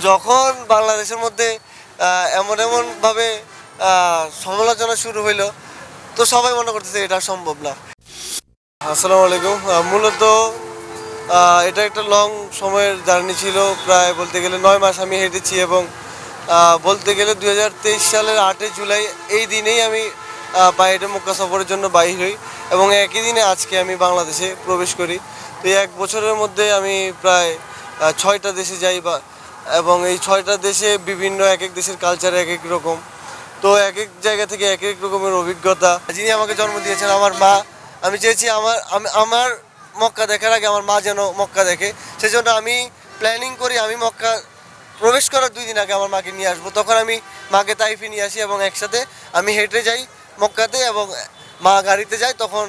যখন বাংলাদেশের মধ্যে এমনভাবে সমালোচনা শুরু হইলো, তো সবাই মনে করতেছে এটা সম্ভব না। আসসালামু আলাইকুম। মূলত এটা একটা লং সময়ের জার্নি ছিল, প্রায় বলতে গেলে 9 মাস আমি হেঁটেছি এবং বলতে গেলে 2023 সালের 8 জুলাই এই দিনেই আমি পায়ে হেঁটে মক্কা সফরের জন্য বাইর হই এবং একই দিনে আজকে আমি বাংলাদেশে প্রবেশ করি। তো এই 1 বছরের মধ্যে আমি প্রায় 6টা দেশে যাই এবং এই 6টা দেশে বিভিন্ন এক এক দেশের কালচার এক এক রকম। তো এক এক জায়গা থেকে এক এক রকমের অভিজ্ঞতা। যিনি আমাকে জন্ম দিয়েছেন আমার মা, আমি চেয়েছি আমার মক্কা দেখার আগে আমার মা যেন মক্কা দেখে, সেজন্য আমি প্ল্যানিং করি আমি মক্কা প্রবেশ করার 2 দিন আগে আমার মাকে নিয়ে আসবো। তখন আমি মাকে তাইফে নিয়ে আসি এবং একসাথে আমি হেঁটে যাই মক্কাতে এবং মা গাড়িতে যায়। তখন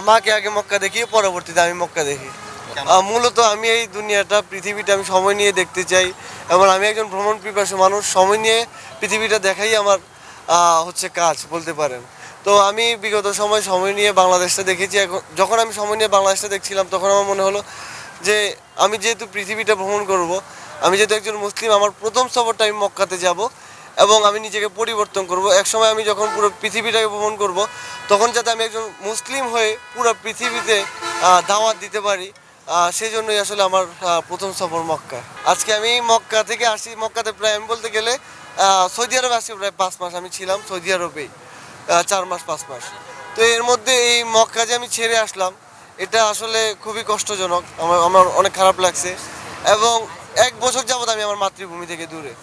মাকে আগে মক্কা দেখিয়ে পরবর্তীতে আমি মক্কা দেখি। মূলত আমি এই দুনিয়াটা পৃথিবীটা আমি সময় নিয়ে দেখতে চাই এবং আমি একজন ভ্রমণ পিপাসু মানুষ। সময় নিয়ে পৃথিবীটা দেখাই আমার হচ্ছে কাজ বলতে পারেন। তো আমি বিগত সময় নিয়ে বাংলাদেশটা দেখেছি। যখন আমি সময় নিয়ে বাংলাদেশটা দেখছিলাম তখন আমার মনে হলো যে আমি যেহেতু পৃথিবীটা ভ্রমণ করব, আমি যেহেতু একজন মুসলিম, আমার প্রথম সফরটা আমি মক্কাতে যাব এবং আমি নিজেকে পরিবর্তন করব। একসময় আমি যখন পুরো পৃথিবীটাকে ভ্রমণ করব তখন যাতে আমি একজন মুসলিম হয়ে পুরো পৃথিবীতে দাওয়াত দিতে পারি, সেই জন্যই আসলে আমার প্রথম সফর মক্কা। আজকে আমি মক্কা থেকে আসি, মক্কাতে প্রায় আমি বলতে গেলে সৌদি আরবে আসি প্রায় 5 মাস আমি ছিলাম সৌদি আরবেই, 4 মাস 5 মাস। তো এর মধ্যে এই মক্কা যে আমি ছেড়ে আসলাম এটা আসলে খুবই কষ্টজনক, আমার অনেক খারাপ লাগছে এবং 1 বছর যাবত আমি আমার মাতৃভূমি থেকে দূরে।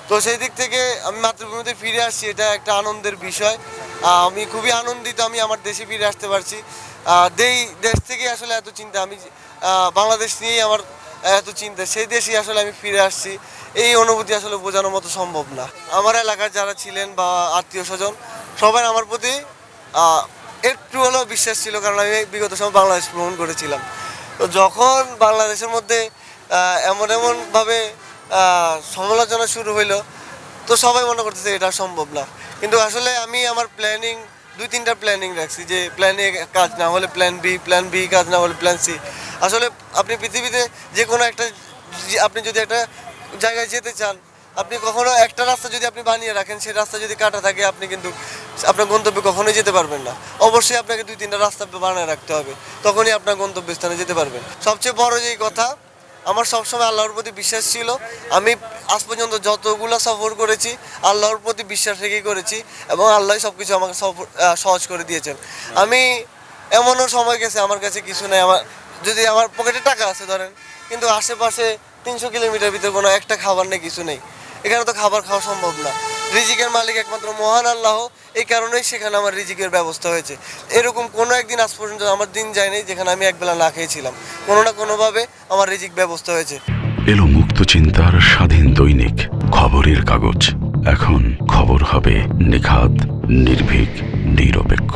তো সেই দিক থেকে আমি মাতৃভূমিতে ফিরে আসছি, এটা একটা আনন্দের বিষয়। আমি খুবই আনন্দিত আমি আমার দেশে ফিরে আসতে পারছি। দেশ থেকে আসলে এত চিন্তা, আমি বাংলাদেশ নিয়েই আমার এত চিন্তা, সেই দেশেই আসলে আমি ফিরে আসছি। এই অনুভূতি আসলে বোঝানোর মতো সম্ভব না। আমার এলাকার যারা ছিলেন বা আত্মীয় স্বজন সবাই আমার প্রতি একটু হলেও বিশ্বাস ছিল, কারণ আমি বিগত সময় বাংলাদেশ ভ্রমণ করেছিলাম। তো যখন বাংলাদেশের মধ্যে এমনভাবে সমালোচনা শুরু হইলো, তো সবাই মনে করতেছে এটা সম্ভব না। কিন্তু আসলে আমি আমার প্ল্যানিং 2-3টা প্ল্যানিং রাখছি, যে প্ল্যান এ কাজ না হলে প্ল্যান বি, প্ল্যান বি কাজ না হলে প্ল্যান সি। আসলে আপনি পৃথিবীতে যে কোনো একটা, আপনি যদি একটা জায়গায় যেতে চান, আপনি কখনো একটা রাস্তা যদি আপনি বানিয়ে রাখেন, সেই রাস্তা যদি কাটা থাকে আপনি কিন্তু আপনার গন্তব্যে কখনোই যেতে পারবেন না। অবশ্যই আপনাকে 2-3টা রাস্তা বানিয়ে রাখতে হবে, তখনই আপনার গন্তব্যস্থানে যেতে পারবেন। সবচেয়ে বড় যেই কথা, আমার সবসময় আল্লাহর প্রতি বিশ্বাস ছিল। আমি আজ পর্যন্ত যতগুলো সফর করেছি আল্লাহর প্রতি বিশ্বাস রেখেই করেছি এবং আল্লাহই সব কিছু আমাকে সহজ করে দিয়েছেন। আমি এমনও সময় গেছে আমার কাছে কিছু নেই, যদি আমার পকেটে টাকা আছে ধরেন, কিন্তু আশেপাশে 300 কিলোমিটার ভিতরে কোনো একটা খাবার নেই, কিছু নেই। এখানে তো খাবার খাওয়া সম্ভব না। রিজিকের মালিক একমাত্র মহান আল্লাহ, এই কারণেই সেখানে আমার রিজিকের ব্যবস্থা হয়েছে। এরকম কোনো একদিন আজ পর্যন্ত আমার দিন যায়নি যেখানে আমি একবেলা না খেয়েছিলাম। কোনো না কোনোভাবে আমার রিজিক ব্যবস্থা হয়েছে। এলো মুক্ত চিন্তার স্বাধীন দৈনিক খবরের কাগজ। এখন খবর হবে নিখাত, নির্ভীক, নিরপেক্ষ।